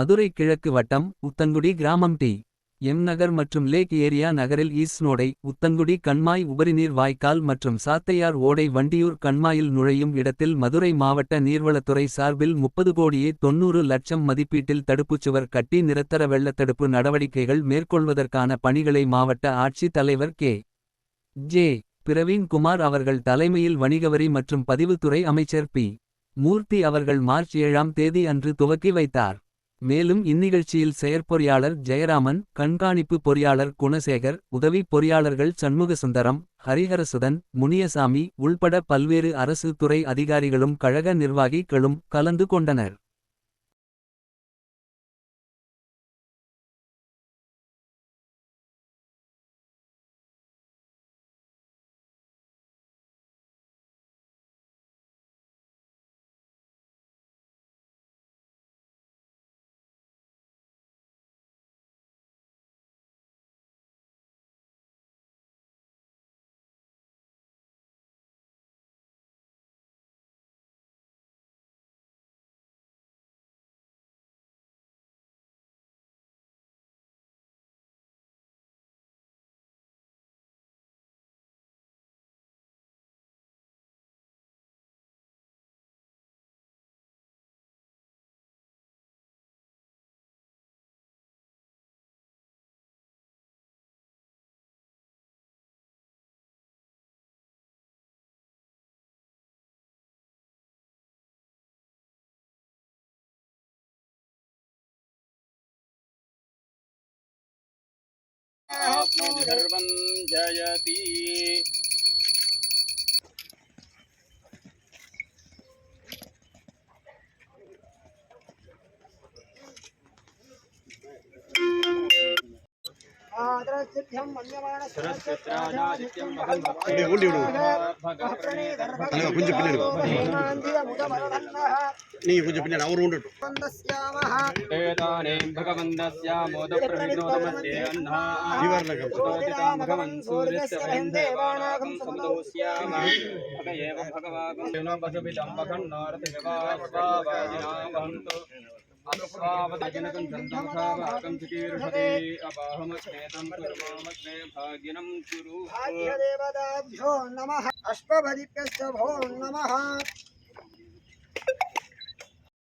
மதுரை கிழக்கு வட்டம் உத்தங்குடி கிராமம் டி. எம் நகர் மற்றும் லேக் ஏரியா நகரில் ஈஸ்னோடை உத்தங்குடி கண்மாய் உபரிநீர் வாய்க்கால் மற்றும் சாத்தையார் ஓடை வண்டியூர் கண்மாயில் நுழையும் இடத்தில் மதுரை மாவட்ட நீர்வளத்துறை சார்பில் 30,90,00,000 மதிப்பீட்டில் தடுப்புச்சுவர் கட்டி நிரந்தர வெள்ளத்தடுப்பு நடவடிக்கைகள் மேற்கொள்வதற்கான பணிகளை மாவட்ட ஆட்சித் தலைவர் கே. ஜே. பிரவீன் குமார் அவர்கள் தலைமையில் வணிகவரி மற்றும் பதிவுத்துறை அமைச்சர் பி. மூர்த்தி அவர்கள் மார்ச் 7ஆம் தேதி அன்று துவக்கி வைத்தார். மேலும் இந்நிகழ்ச்சியில் செயற்பொறியாளர் ஜெயராமன், கண்காணிப்பு பொறியாளர் குணசேகர், உதவி பொறியாளர்கள் சண்முகசுந்தரம், ஹரிஹரசுதன், முனியசாமி உள்பட பல்வேறு அரசு துறை அதிகாரிகளும் கழக நிர்வாகிகளும் கலந்து கொண்டனர். सर्वं जयति आदरसिद्ध्यं मन्यमाण सरस्वत्रानादित्यं महं भगवन्नः भगवन्दस्यामोदप्रविनोदमध्ये अन्नाः भगवन् सूर्यस्य वैन्देवानागं समुदोस्याम भग एव भगवागं वसुभिदं भगन्नारतिविवास्वावाजिनावहन्तु अस्वावदजनकं चन्दमखावाकं चिकीर्षति अबाहमस्मेतं कुर्मामस्मे भाग्यनं कुरु भाग्यदेवताभ्यो नमः अश्वभदिभ्यश्च भो नमः।